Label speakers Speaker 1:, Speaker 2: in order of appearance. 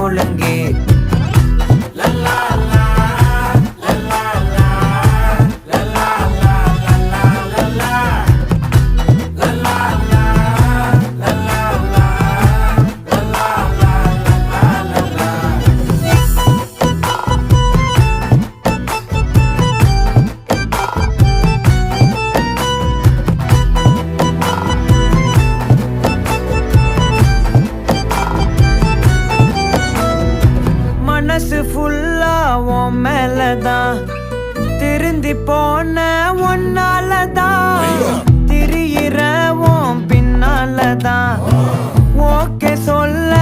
Speaker 1: ஒழுங்கு. மனசு ஃபுல்லா உன் மேலதான், திருந்தி போன ஒன்னாலதான், திரியிற உன் பின்னாலதான், ஓகே சொல்ல